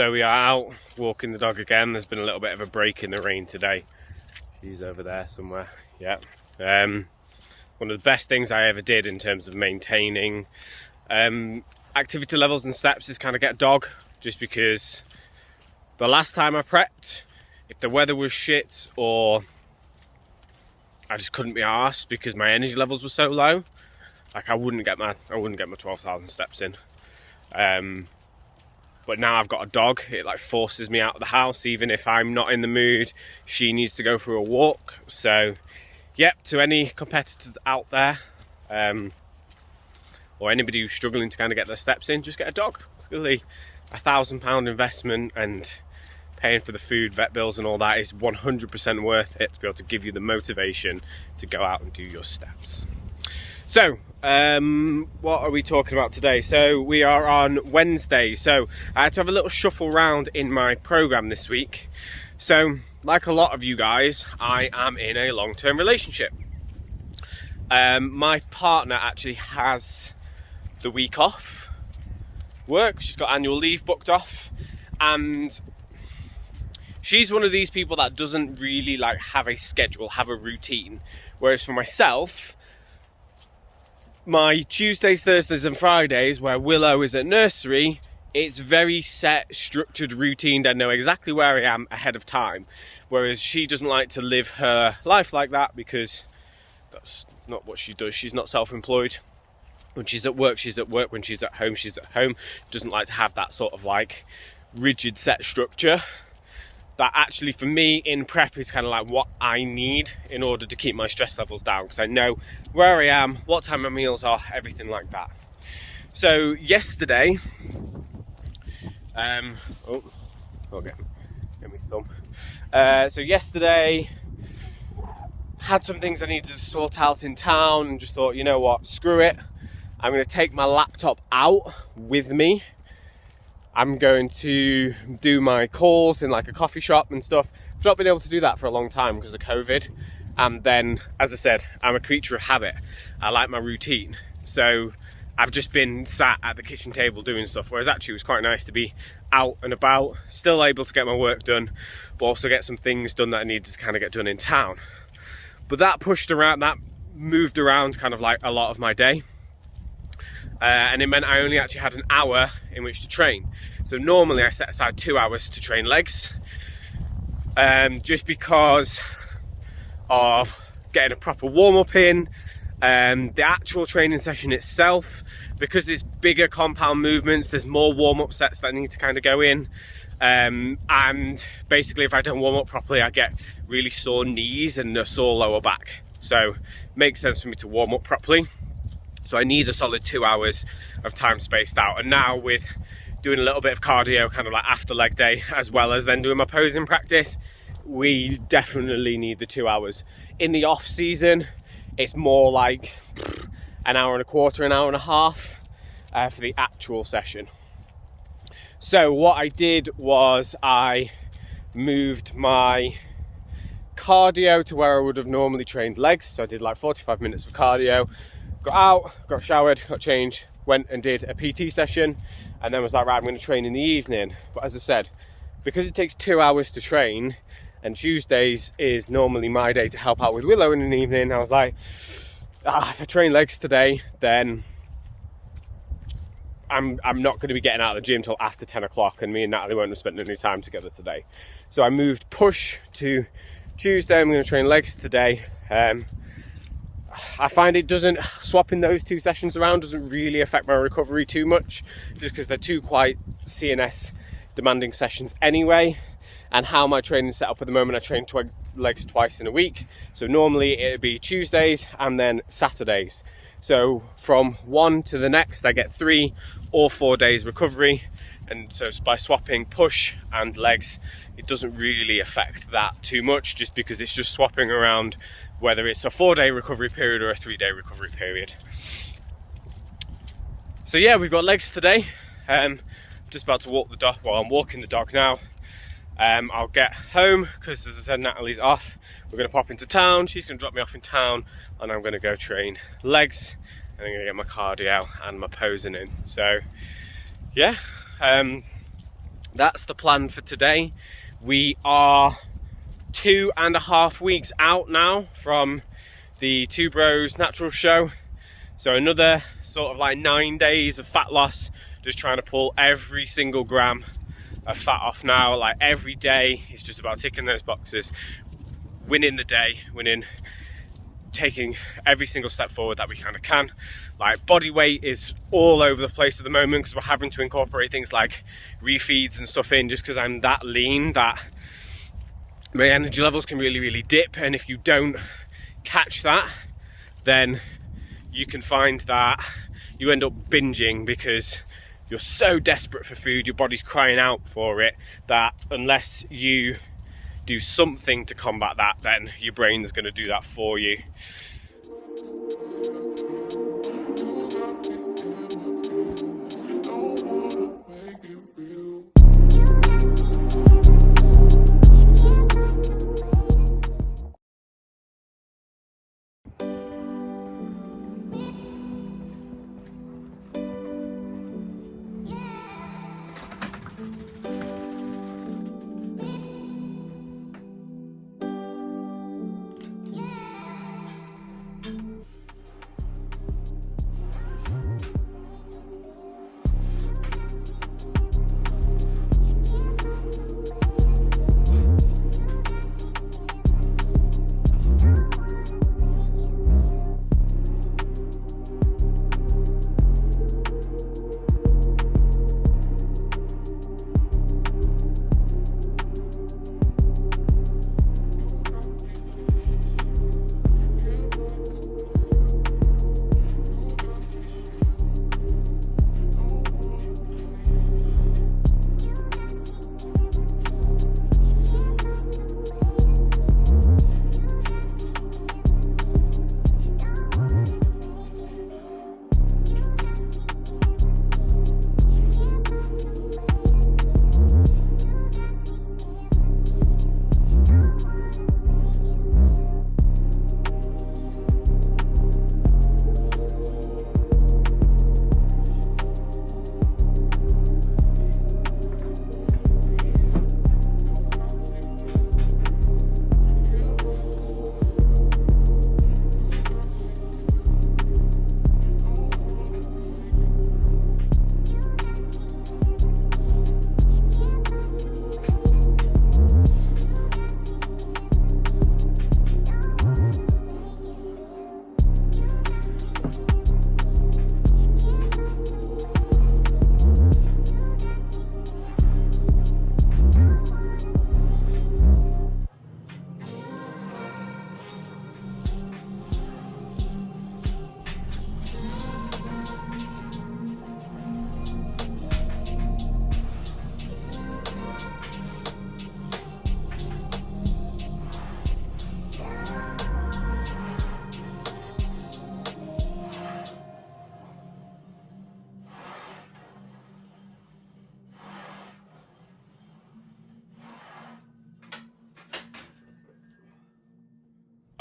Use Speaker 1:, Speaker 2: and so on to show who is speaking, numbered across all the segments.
Speaker 1: So we are out walking the dog again. There's been a little bit of a break in the rain today. She's over there somewhere. Yeah. One of the best things I ever did in terms of maintaining activity levels and steps is kind of get a dog, just because the last time I prepped, if the weather was shit or I just couldn't be arsed because my energy levels were so low, like I wouldn't get my 12,000 steps in. But now I've got a dog, it like forces me out of the house. Even if I'm not in the mood, she needs to go for a walk. So yep, to any competitors out there, or anybody who's struggling to kind of get their steps in, just get a dog. It's really £1,000 investment, and paying for the food, vet bills and all that is 100% worth it to be able to give you the motivation to go out and do your steps. So, what are we talking about today? So we are on Wednesday. So I had to have a little shuffle round in my program this week. So, like a lot of you guys, I am in a long-term relationship. My partner actually has the week off work. She's got annual leave booked off, and she's one of these people that doesn't really like have a schedule, have a routine. Whereas for myself, my Tuesdays, Thursdays and Fridays, where Willow is at nursery, it's very set, structured, routine. I know exactly where I am ahead of time. Whereas she doesn't like to live her life like that, because that's not what she does. She's not self-employed. When she's at work, she's at work. When she's at home, she's at home. Doesn't like to have that sort of like rigid set structure. That actually for me in prep is kind of like what I need in order to keep my stress levels down, because I know where I am, what time my meals are, everything like that. So yesterday, get me thumb. So yesterday, had some things I needed to sort out in town, and just thought, you know what, screw it. I'm going to take my laptop out with me. I'm going to do my calls in like a coffee shop and stuff. I've not been able to do that for a long time because of COVID. And then, as I said, I'm a creature of habit. I like my routine. So I've just been sat at the kitchen table doing stuff, whereas actually it was quite nice to be out and about, still able to get my work done, but also get some things done that I needed to kind of get done in town. But that moved around kind of like a lot of my day. And it meant I only actually had an hour in which to train. So normally I set aside 2 hours to train legs, just because of getting a proper warm-up in. The actual training session itself, because it's bigger compound movements, there's more warm-up sets that need to kind of go in. And basically if I don't warm up properly, I get really sore knees and a sore lower back. So it makes sense for me to warm up properly. So I need a solid 2 hours of time spaced out. And now with doing a little bit of cardio, kind of like after leg day, as well as then doing my posing practice, we definitely need the 2 hours. In the off season, it's more like an hour and a quarter, an hour and a half for the actual session. So what I did was I moved my cardio to where I would have normally trained legs. So I did like 45 minutes of cardio. Got out, got showered, got changed, went and did a PT session, and then was like, right, I'm going to train in the evening. But as I said, because it takes 2 hours to train, and Tuesdays is normally my day to help out with Willow in the evening, I was like, if I train legs today, then I'm not going to be getting out of the gym till after 10 o'clock, and me and Natalie won't have spent any time together today. So I moved push to Tuesday. I'm going to train legs today. I find swapping those two sessions around doesn't really affect my recovery too much, just because they're two quite CNS demanding sessions anyway. And how my training's set up at the moment, I train legs twice in a week. So normally it'd be Tuesdays and then Saturdays. So from one to the next, I get 3 or 4 days recovery. And so by swapping push and legs, it doesn't really affect that too much, just because it's just swapping around whether it's a 4-day recovery period or a 3-day recovery period. So yeah, we've got legs today. Just about to walk the dog. Well, I'm walking the dog now. I'll get home because, as I said, Natalie's off. We're going to pop into town. She's going to drop me off in town, and I'm going to go train legs, and I'm going to get my cardio and my posing in. So yeah, that's the plan for today. We are 2.5 weeks out now from the Two Bros Natural Show. So another sort of like 9 days of fat loss, just trying to pull every single gram of fat off now. Like every day, it's just about ticking those boxes, winning the day, taking every single step forward that we kind of can. Like body weight is all over the place at the moment because we're having to incorporate things like refeeds and stuff in, just because I'm that lean that my energy levels can really dip. And if you don't catch that, then you can find that you end up binging because you're so desperate for food, your body's crying out for it, that unless you do something to combat that, then your brain's going to do that for you.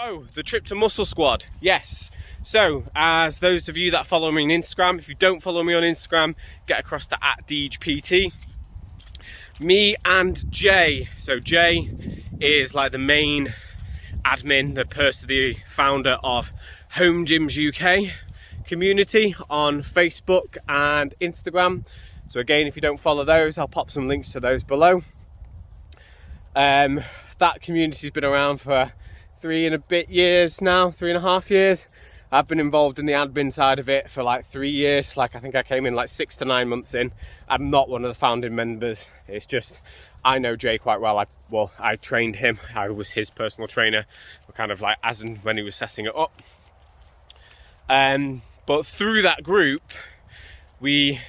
Speaker 1: Oh, the trip to Muscle Squad, yes. So, as those of you that follow me on Instagram, if you don't follow me on Instagram, get across to @DEEJPT. Me and Jay, so Jay is like the main admin, the founder of Home Gyms UK community on Facebook and Instagram. So again, if you don't follow those, I'll pop some links to those below. That community's been around for 3.5 years. I've been involved in the admin side of it for like 3 years. Like I think I came in like 6 to 9 months in. I'm not one of the founding members. It's just, I know Jay quite well. I trained him. I was his personal trainer, kind of like as and when he was setting it up. But through that group, we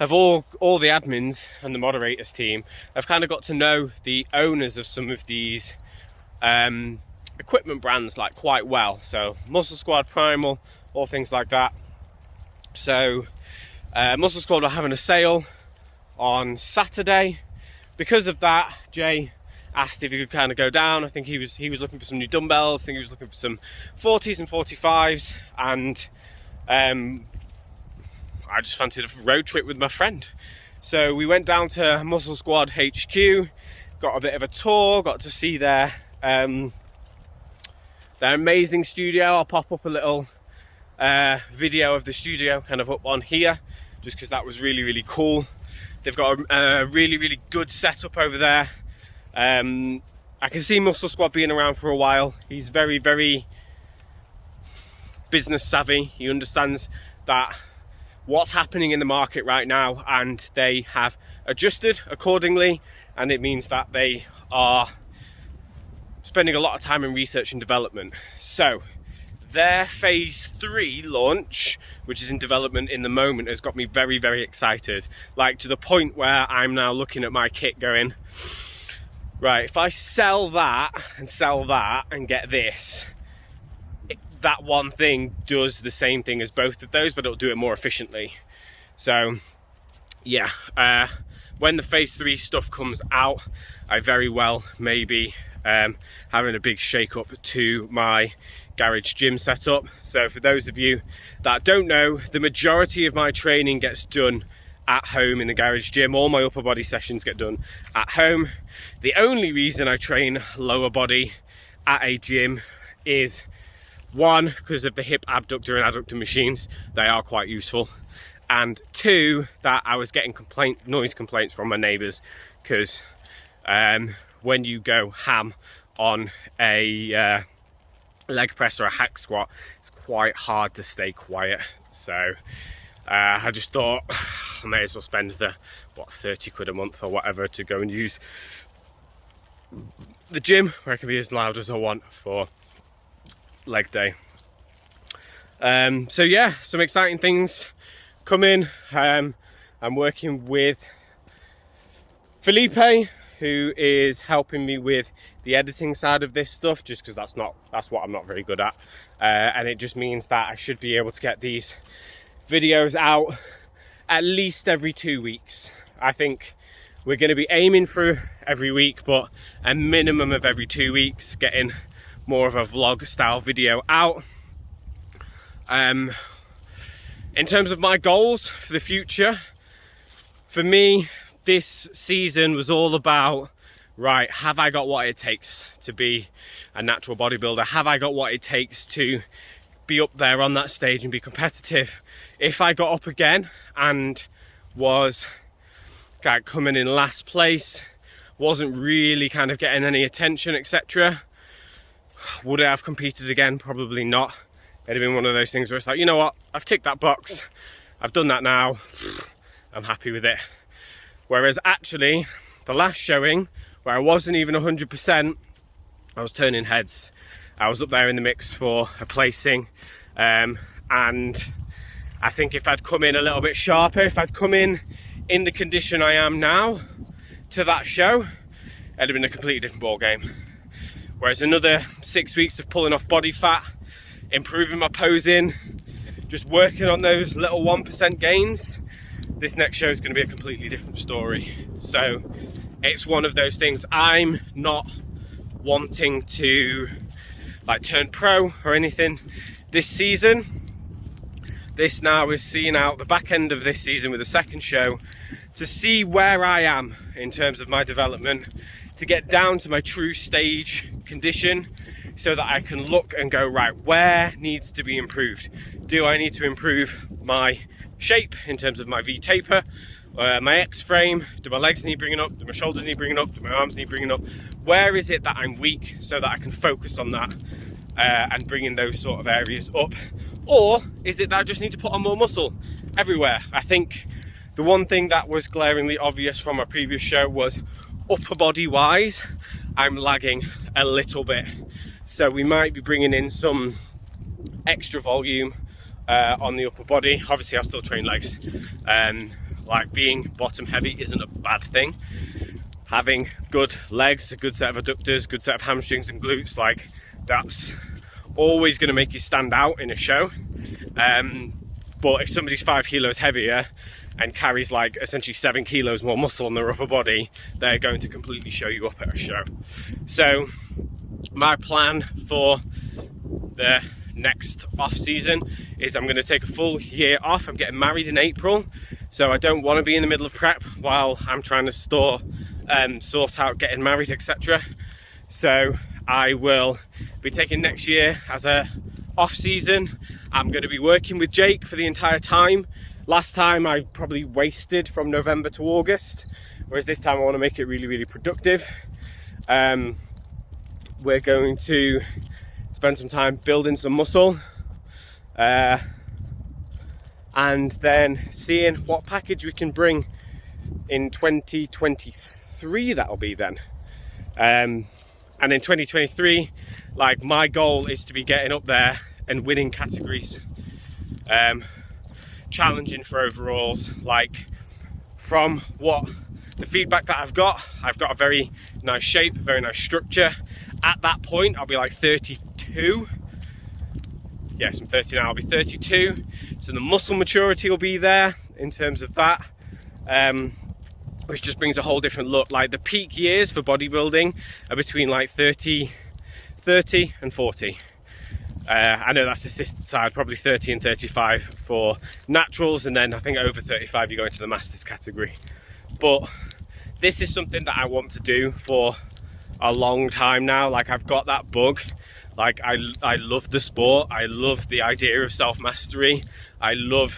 Speaker 1: have all the admins and the moderators team have kind of got to know the owners of some of these equipment brands like quite well. So Muscle Squad, Primal, all things like that. So Muscle Squad are having a sale on Saturday. Because of that, Jay asked if he could kind of go down. I think he was looking for some new dumbbells. I think he was looking for some 40s and 45s, and I just fancied a road trip with my friend. So we went down to Muscle Squad HQ, got a bit of a tour, got to see their amazing studio. I'll pop up a little video of the studio kind of up on here, just because that was really, really cool. They've got a really, really good setup over there. I can see Muscle Squad being around for a while. He's very, very business savvy. He understands that what's happening in the market right now, and they have adjusted accordingly, and it means that they are spending a lot of time in research and development. So their phase 3 launch, which is in development in the moment, has got me very, very excited. Like, to the point where I'm now looking at my kit going, right, if I sell that and get this, that one thing does the same thing as both of those, but it'll do it more efficiently. So yeah, when the phase 3 stuff comes out, I very well may be having a big shake up to my garage gym setup. So for those of you that don't know, the majority of my training gets done at home in the garage gym. All my upper body sessions get done at home. The only reason I train lower body at a gym is, one, because of the hip abductor and adductor machines. They are quite useful. And two, that I was getting noise complaints from my neighbours, because when you go ham on a leg press or a hack squat, it's quite hard to stay quiet. So I just thought I may as well spend the 30 quid a month or whatever to go and use the gym where I can be as loud as I want for leg day. So yeah, some exciting things coming. I'm working with Felipe, who is helping me with the editing side of this stuff, just because that's what I'm not very good at, and it just means that I should be able to get these videos out at least every 2 weeks. I think we're going to be aiming for every week, but a minimum of every 2 weeks, getting more of a vlog style video out. In terms of my goals for the future, for me, this season was all about, right, have I got what it takes to be a natural bodybuilder? Have I got what it takes to be up there on that stage and be competitive? If I got up again and was coming in last place, wasn't really kind of getting any attention, etc., would I have competed again? Probably not. It'd have been one of those things where it's like, you know what, I've ticked that box, I've done that now, I'm happy with it. Whereas actually, the last showing, where I wasn't even 100%, I was turning heads. I was up there in the mix for a placing, and I think if I'd come in a little bit sharper, if I'd come in the condition I am now to that show, it'd have been a completely different ball game. Whereas another 6 weeks of pulling off body fat, improving my posing, just working on those little 1% gains, this next show is going to be a completely different story. So it's one of those things. I'm not wanting to turn pro or anything this season. This now is seeing out the back end of this season with the second show to see where I am in terms of my development, to get down to my true stage condition, so that I can look and go, right, where needs to be improved? Do I need to improve my shape in terms of my V taper, my X frame? Do my legs need bringing up? Do my shoulders need bringing up? Do my arms need bringing up? Where is it that I'm weak, so that I can focus on that and bringing those sort of areas up? Or is it that I just need to put on more muscle everywhere? I think the one thing that was glaringly obvious from my previous show was upper body wise, I'm lagging a little bit. So we might be bringing in some extra volume on the upper body. Obviously I'll still train legs. Being bottom heavy isn't a bad thing. Having good legs, a good set of adductors, good set of hamstrings and glutes, that's always going to make you stand out in a show. But if somebody's 5 kilos heavier and carries essentially 7 kilos more muscle on their upper body, they're going to completely show you up at a show. So my plan for the next off season is I'm going to take a full year off. I'm getting married in April, So I don't want to be in the middle of prep while I'm trying to sort out getting married, etc. So I will be taking next year as a off season. I'm going to be working with Jake for the entire time. Last time I probably wasted from November to August, whereas this time I want to make it really, really productive. We're going to spend some time building some muscle, and then seeing what package we can bring in 2023. That'll be then. And in 2023, like, my goal is to be getting up there and winning categories, challenging for overalls. Like, from what the feedback that I've got a very nice shape, very nice structure. At that point, I'll be like 32. Yes, I'm 30 now, I'll be 32. So the muscle maturity will be there in terms of that, which just brings a whole different look. Like, the peak years for bodybuilding are between like 30 and 40. I know that's assisted side, probably 30 and 35 for naturals, and then I think over 35 you go into the masters category. But this is something that I want to do for a long time now. Like, I've got that bug. Like, I love the sport. I love the idea of self-mastery. I love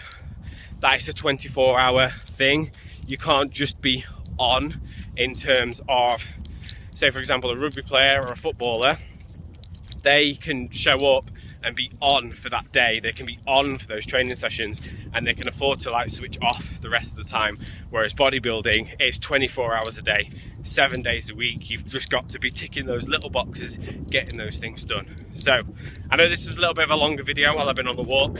Speaker 1: that it's a 24-hour thing. You can't just be on in terms of, say for example, a rugby player or a footballer. They can show up and be on for that day. They can be on for those training sessions, and they can afford to like switch off the rest of the time. Whereas bodybuilding, it's 24 hours a day, 7 days a week. You've just got to be ticking those little boxes, getting those things done. So I know this is a little bit of a longer video while I've been on the walk.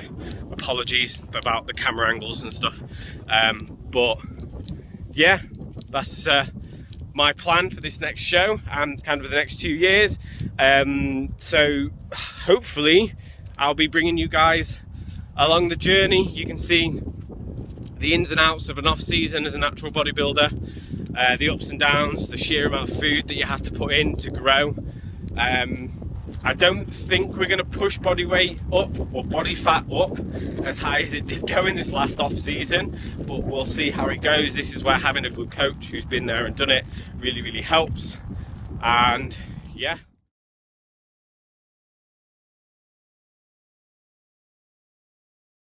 Speaker 1: Apologies about the camera angles and stuff. But yeah, that's my plan for this next show and kind of for the next 2 years. So hopefully I'll be bringing you guys along the journey. You can see the ins and outs of an off season as a natural bodybuilder, the ups and downs, the sheer amount of food that you have to put in to grow. I don't think we're going to push body weight up or body fat up as high as it did go in this last off season, but we'll see how it goes. This is where having a good coach who's been there and done it really, really helps. And yeah.